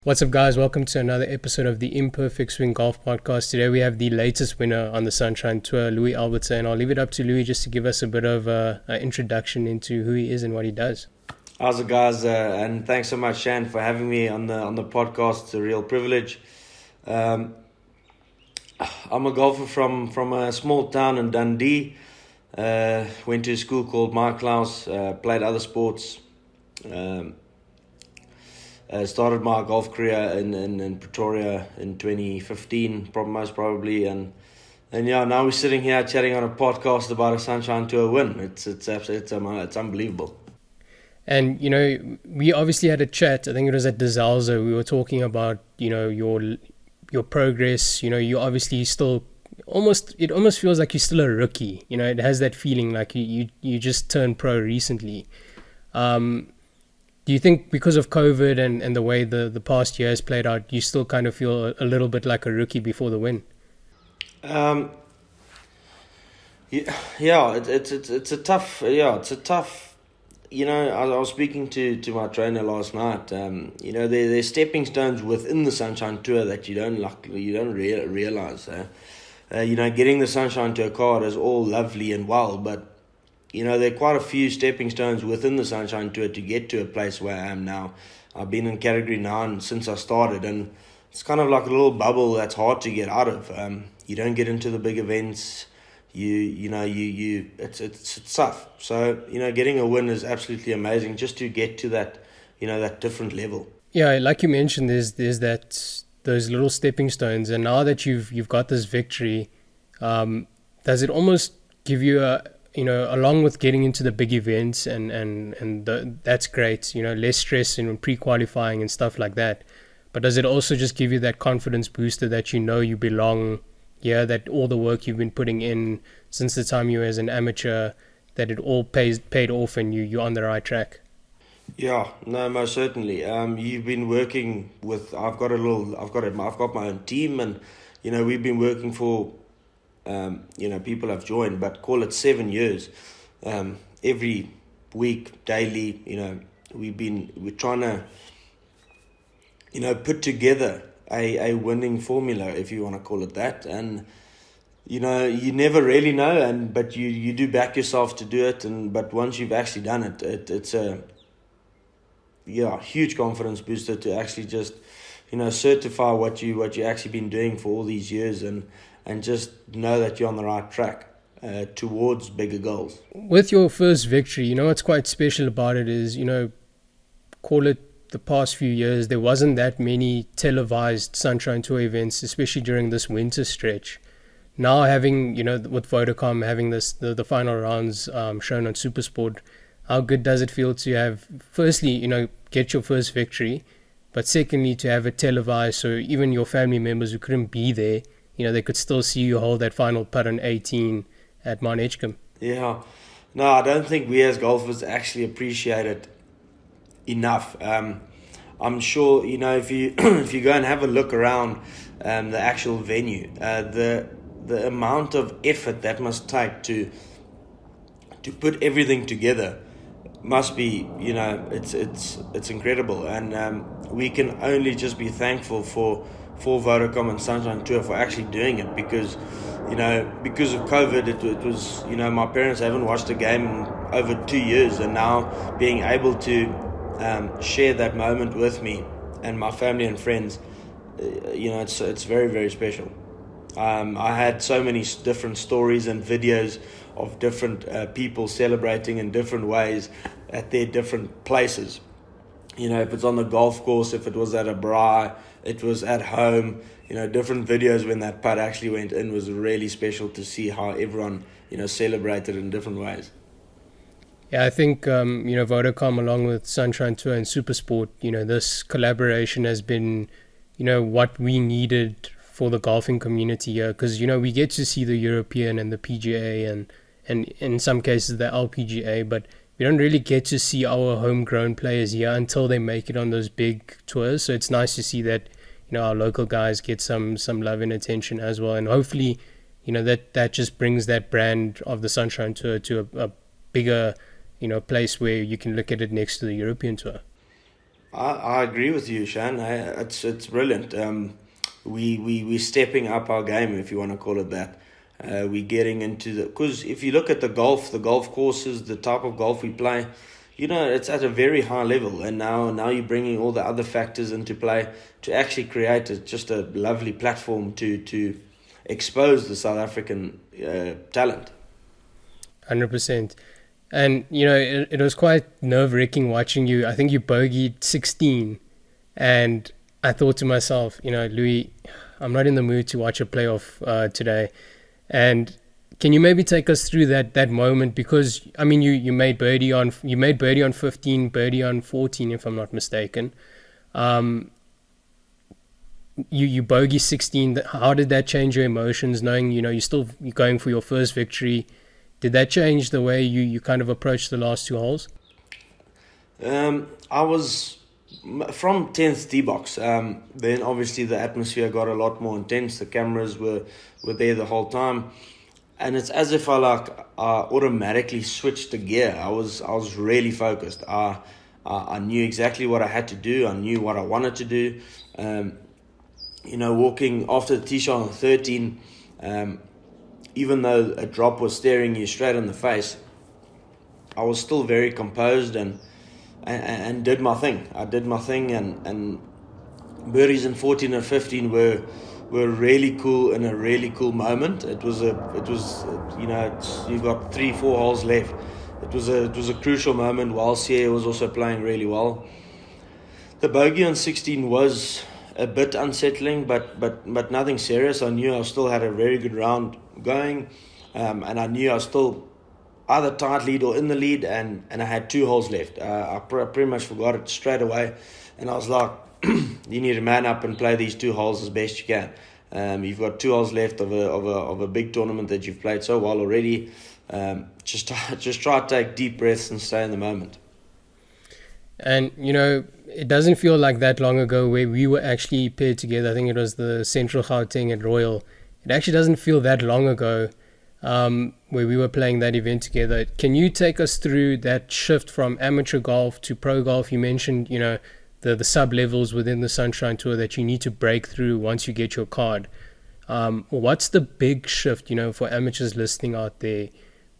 What's up, guys? Welcome to another episode of the Imperfect Swing Golf Podcast. Today we have the latest winner on the Sunshine Tour, Louis Albertse, and I'll leave it up to Louis just to give us a bit of an introduction into who he is and what he does. How's it, guys? And thanks so much, Shan, for having me on the podcast. It's a real privilege. I'm a golfer from a small town in Dundee. Went to a school called Klaus. Played other sports. Started my golf career in Pretoria in 2015, most probably, and yeah, now we're sitting here chatting on a podcast about a Sunshine Tour win. It's unbelievable. And we obviously had a chat. I think it was at Desalzo. We were talking about your progress. You obviously still it almost feels like you're still a rookie. It has that feeling like you just turned pro recently. Do you think because of COVID and the way the past year has played out, you still kind of feel a little bit like a rookie before the win? Yeah, it's a tough. I was speaking to my trainer last night. There's stepping stones within the Sunshine Tour that you don't realize. Getting the Sunshine Tour card is all lovely and well, but there are quite a few stepping stones within the Sunshine Tour to get to a place where I am now. I've been in Category 9 since I started, and it's kind of like a little bubble that's hard to get out of. You don't get into the big events. It's tough. So, getting a win is absolutely amazing just to get to that, that different level. Yeah, like you mentioned, there's those little stepping stones, and now that you've got this victory, does it almost give you along with getting into the big events that's great, less stress in pre-qualifying and stuff like that. But does it also just give you that confidence booster that you belong here, that all the work you've been putting in since the time you were as an amateur, that it all paid off and you're on the right track? Yeah, no, most certainly. You've been working with. I've got my own team, and we've been working for. People have joined, but call it 7 years. Every week, daily, we're trying to, put together a winning formula, if you want to call it that. And, you never really know, but you do back yourself to do it. But once you've actually done it, it's a huge confidence booster to actually just, certify what you actually been doing for all these years and just know that you're on the right track towards bigger goals. With your first victory, what's quite special about it is, call it the past few years, there wasn't that many televised Sunshine Tour events, especially during this winter stretch. Now having, with Vodacom, having the final rounds shown on SuperSport, how good does it feel to have, firstly, get your first victory, but secondly, to have it televised, so even your family members who couldn't be there, they could still see you hold that final putt on 18 at Mount Edgecombe. Yeah. No, I don't think we as golfers actually appreciate it enough. I'm sure, if you if you go and have a look around the actual venue, the amount of effort that must take to put everything together must be, it's incredible. And we can only just be thankful for Vodacom and Sunshine Tour for actually doing it, because of COVID it was my parents haven't watched a game in over 2 years, and now being able to share that moment with me and my family and friends, it's very, very special. I had so many different stories and videos of different people celebrating in different ways at their different places. If it's on the golf course, if it was at a braai, it was at home, different videos when that putt actually went in was really special to see how everyone, celebrated in different ways. Yeah, I think, Vodacom along with Sunshine Tour and SuperSport, this collaboration has been, what we needed for the golfing community here, because, we get to see the European and the PGA and in some cases the LPGA, but we don't really get to see our homegrown players here until they make it on those big tours. So it's nice to see that, our local guys get some love and attention as well. And hopefully, that just brings that brand of the Sunshine Tour to a bigger, place where you can look at it next to the European Tour. I agree with you, Shan. It's brilliant. We're stepping up our game, if you want to call it that. We're getting into because if you look at the golf courses, the type of golf we play, it's at a very high level. And now you're bringing all the other factors into play to actually create just a lovely platform to expose the South African talent. 100%. And, it was quite nerve-wracking watching you. I think you bogeyed 16. And I thought to myself, Louis, I'm not in the mood to watch a playoff today. And can you maybe take us through that moment? Because, I mean, you made birdie on 15, birdie on 14, if I'm not mistaken. You bogey 16. How did that change your emotions, knowing, you're going for your first victory? Did that change the way you kind of approached the last two holes? I was from 10th tee box. Then obviously the atmosphere got a lot more intense. The cameras were there the whole time, and it's as if I automatically switched the gear. I was really focused. I knew exactly what I had to do. I knew what I wanted to do. Walking after the tee shot on 13. Even though a drop was staring you straight in the face, I was still very composed and did my thing. I did my thing, and birdies in 14 and 15 were really cool in a really cool moment. It was you've got 3-4 holes left. It was a crucial moment while Sierra was also playing really well. The bogey on 16 was a bit unsettling, but nothing serious. I knew I still had a very good round going, and I knew I was still either tight lead or in the lead, and I had 2 holes left. I pretty much forgot it straight away, and I was like, you need to man up and play these 2 holes as best you can. You've got 2 holes left of a big tournament that you've played so well already. Just try to take deep breaths and stay in the moment. And it doesn't feel like that long ago where we were actually paired together. I think it was the Central Gauteng at Royal. It actually doesn't feel that long ago where we were playing that event together. Can you take us through that shift from amateur golf to pro golf? You mentioned, the sub-levels within the Sunshine Tour that you need to break through once you get your card. What's the big shift, for amateurs listening out there?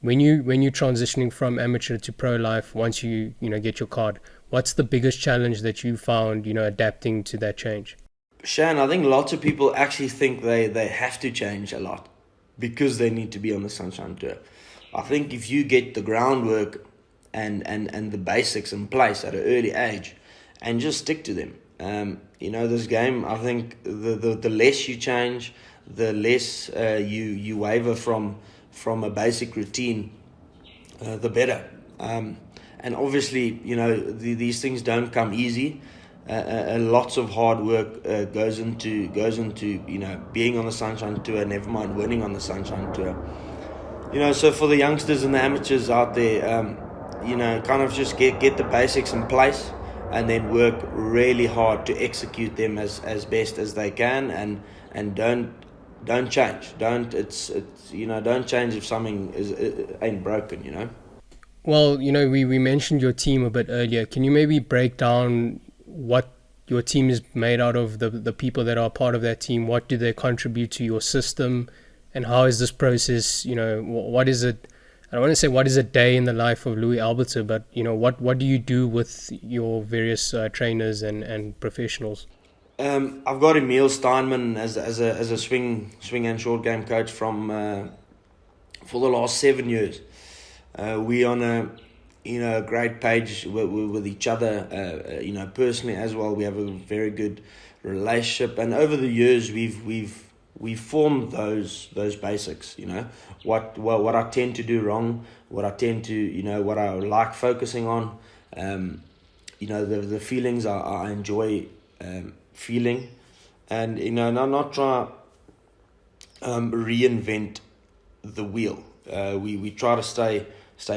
When you're transitioning from amateur to pro life, once you get your card, what's the biggest challenge that you found, adapting to that change? Shan, I think lots of people actually think they have to change a lot because they need to be on the Sunshine Tour. I think if you get the groundwork and the basics in place at an early age and just stick to them, this game, I think the less you change, the less you waver from a basic routine, the better. And obviously, these things don't come easy. Lots of hard work goes into being on the Sunshine Tour, never mind winning on the Sunshine Tour. So for the youngsters and the amateurs out there, kind of just get the basics in place and then work really hard to execute them as best as they can, and don't change. Don't change if something ain't broken. Well, we mentioned your team a bit earlier. Can you maybe break down what your team is made out of, the people that are part of that team? What do they contribute to your system? And how is this process, what is it? I don't want to say what is a day in the life of Louis Albertse, but, what do you do with your various trainers and professionals? I've got Emil Steinman as a swing and short game coach for the last 7 years. We on a great page with each other, personally as well. We have a very good relationship, and over the years we've formed those basics. What I tend to do wrong, what I tend to what I like focusing on, the feelings I enjoy feeling, and not try reinvent the wheel. We try to stay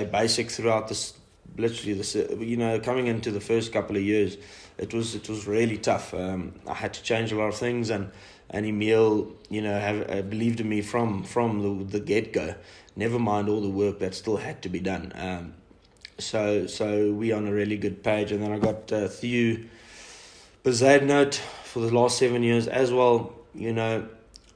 basic throughout this. Literally, coming into the first couple of years, it was really tough. I had to change a lot of things, and Emil, have believed in me from the get go. Never mind all the work that still had to be done. So we on a really good page, and then I got Theo Bizarre note for the last 7 years as well,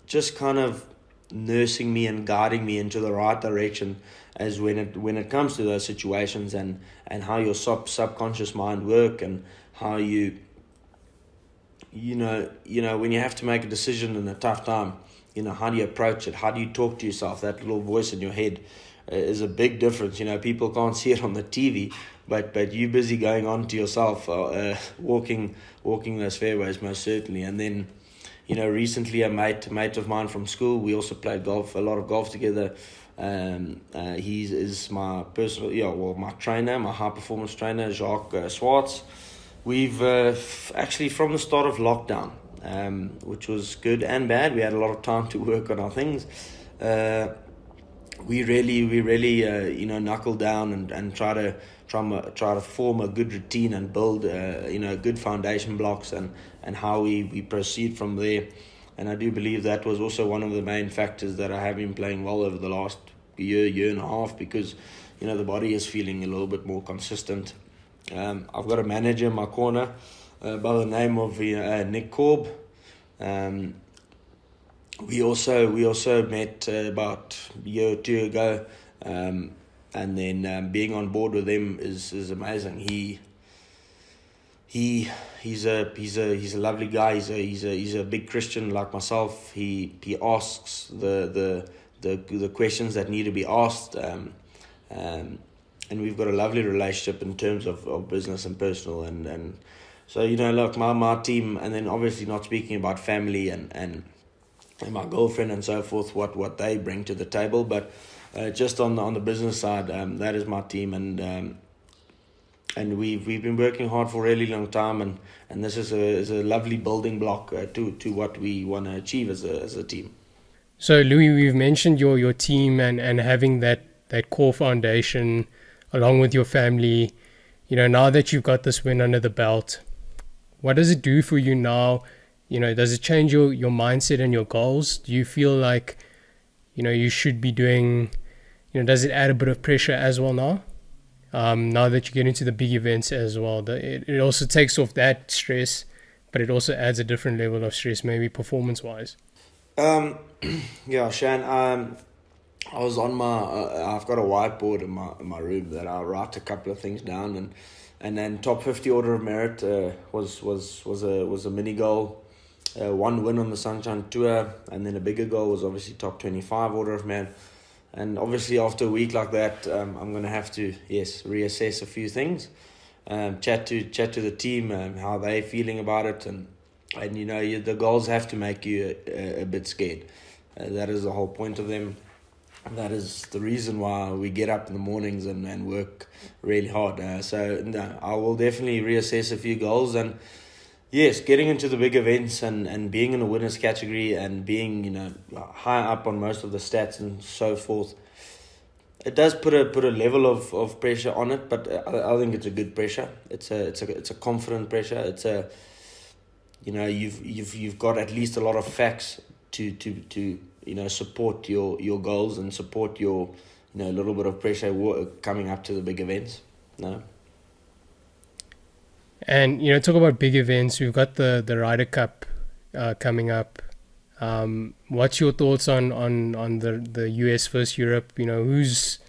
just kind of nursing me and guiding me into the right direction as when it comes to those situations, and how your subconscious mind work, and how when you have to make a decision in a tough time, how do you approach it? How do you talk to yourself? That little voice in your head is a big difference. People can't see it on the TV, but you busy going on to yourself, walking those fairways, most certainly. And then, recently a mate of mine from school, we also played golf, a lot of golf together. He is my my trainer, my high performance trainer, Jacques Swartz. We've actually, from the start of lockdown, which was good and bad, we had a lot of time to work on our things. We really knuckle down and try to form a good routine and build good foundation blocks, and how we proceed from there. And I do believe that was also one of the main factors that I have been playing well over the last year and a half, because the body is feeling a little bit more consistent. I've got a manager in my corner by the name of Nick Korb. We also met about a year or two ago, and then being on board with him is amazing. He's a lovely guy. He's a big Christian like myself. He asks the questions that need to be asked, and we've got a lovely relationship in terms of business and personal, and so look, my team, and then obviously not speaking about family and my girlfriend and so forth, what they bring to the table, but just on the business side, that is my team, and we've been working hard for a really long time, and this is a lovely building block to what we want to achieve as a team. So Louis, we've mentioned your team and having that core foundation along with your family. Now that you've got this win under the belt, what does it do for you now? Does it change your mindset and your goals? Do you feel like, you should be doing, does it add a bit of pressure as well now? Now that you get into the big events as well, it also takes off that stress, but it also adds a different level of stress, maybe performance-wise. Yeah, Shan, I was on I've got a whiteboard in my room that I write a couple of things down, and then top 50 order of merit was a mini goal, one win on the Sunshine Tour, and then a bigger goal was obviously top 25 order of merit. And obviously after a week like that, I'm going to have to reassess a few things, chat to the team, how they feeling about it, and the goals have to make you a bit scared. That is the whole point of them. That is the reason why we get up in the mornings and work really hard. So I will definitely reassess a few goals, and yes, getting into the big events and being in the winners category and being high up on most of the stats and so forth. It does put a level of pressure on it, but I think it's a good pressure. It's a confident pressure. It's you've got at least a lot of facts to support your goals and support your little bit of pressure coming up to the big events. No. And talk about big events. We've got the Ryder Cup coming up. What's your thoughts on the US versus Europe? Who's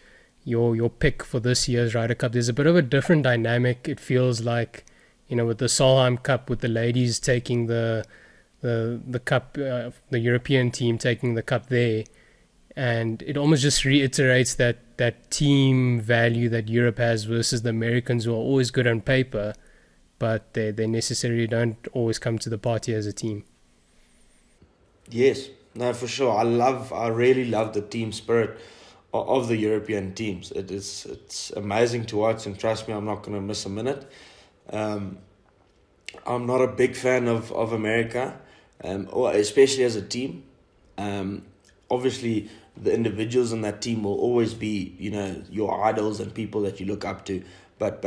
your pick for this year's Ryder Cup? There's a bit of a different dynamic. It feels like with the Solheim Cup, with the ladies taking the cup, the European team taking the cup there, and it almost just reiterates that team value that Europe has versus the Americans, who are always good on paper, but they necessarily don't always come to the party as a team. Yes, no, for sure. I really love the team spirit of the European teams. It's amazing to watch, and trust me, I'm not going to miss a minute. I'm not a big fan of America, or especially as a team. Obviously, the individuals in that team will always be, your idols and people that you look up to. But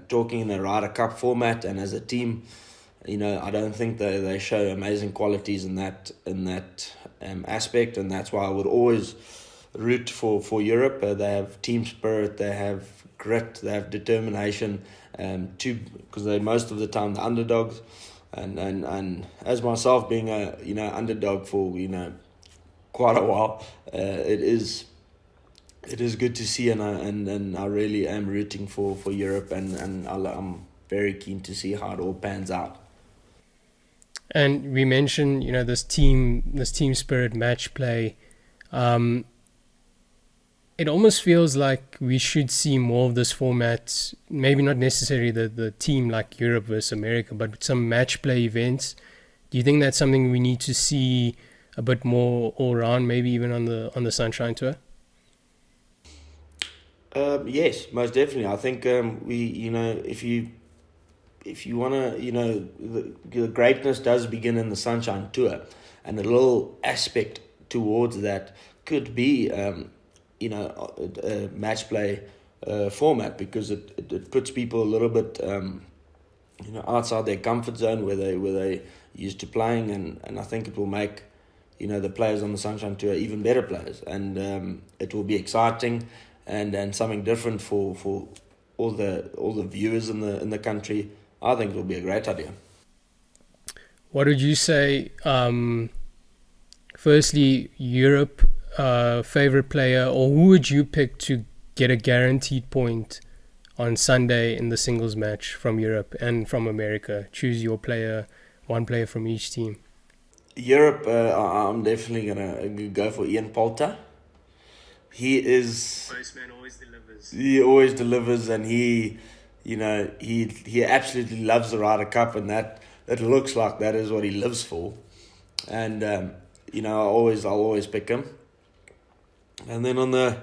talking in the Ryder Cup format and as a team, I don't think they show amazing qualities in that aspect, and that's why I would always root for Europe. They have team spirit, they have grit, they have determination. Because they're most of the time the underdogs, and as myself being a underdog for quite a while, it is good to see, and I really am rooting for Europe, and I'm very keen to see how it all pans out. And we mentioned, this team spirit match play. It almost feels like we should see more of this format. Maybe not necessarily the team like Europe versus America, but some match play events. Do you think that's something we need to see a bit more all around, maybe even on the Sunshine Tour? Yes, most definitely. I think if you want to, the greatness does begin in the Sunshine Tour, and a little aspect towards that could be, a match play format, because it puts people a little bit, outside their comfort zone where they used to playing, and I think it will make, the players on the Sunshine Tour even better players, and it will be exciting and something different for all the viewers in the country. I think it will be a great idea. What would you say? Firstly, Europe, favorite player, or who would you pick to get a guaranteed point on Sunday in the singles match from Europe and from America? Choose your player, one player from each team. Europe, I'm definitely gonna go for Ian Poulter. He is. Postman always delivers. He always delivers, and he absolutely loves the Ryder Cup, and that it looks like that is what he lives for. And I'll always pick him. And then on the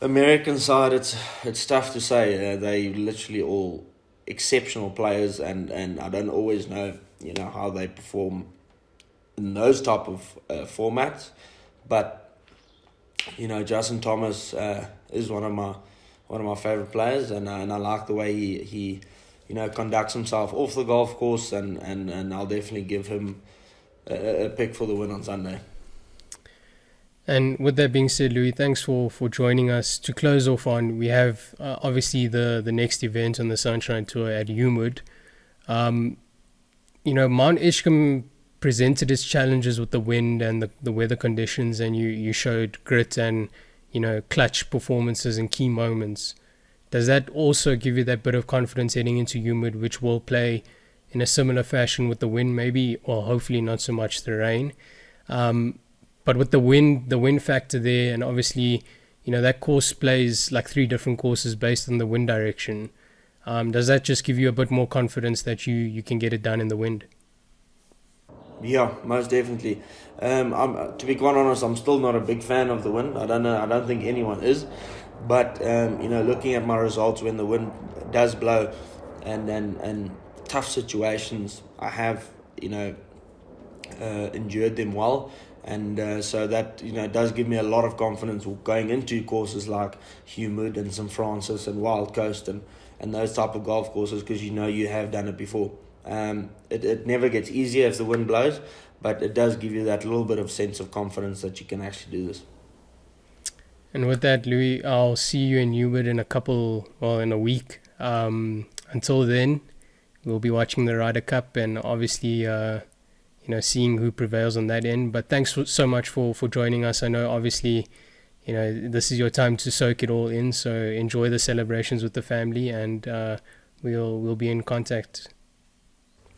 American side, it's tough to say. They literally all exceptional players, and I don't always know how they perform in those type of formats. But Justin Thomas is one of my favorite players, and I like the way he conducts himself off the golf course, and I'll definitely give him a pick for the win on Sunday. And with that being said, Louis, thanks for joining us. To close off on, we have obviously the next event on the Sunshine Tour at Humid. Mount Ishcombe presented its challenges with the wind and the weather conditions, and you showed grit and clutch performances in key moments. Does that also give you that bit of confidence heading into Humid, which will play in a similar fashion with the wind, maybe, or hopefully not so much the rain? But with the wind factor there, and obviously, that course plays like 3 different courses based on the wind direction. Does that just give you a bit more confidence that you can get it done in the wind? Yeah, most definitely. To be quite honest, I'm still not a big fan of the wind. I don't think anyone is. But looking at my results when the wind does blow, and tough situations, I have endured them well, and so that does give me a lot of confidence going into courses like Humid and St Francis and Wild Coast and those type of golf courses, because you have done it before. It never gets easier if the wind blows, but it does give you that little bit of sense of confidence that you can actually do this. And with that, Louis, I'll see you in Humid in a week. Until then, we'll be watching the Ryder Cup and obviously seeing who prevails on that end. But thanks so much for joining us. I know obviously this is your time to soak it all in, so enjoy the celebrations with the family, and we'll be in contact.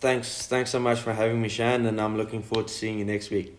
Thanks so much for having me, Shan, and I'm looking forward to seeing you next week.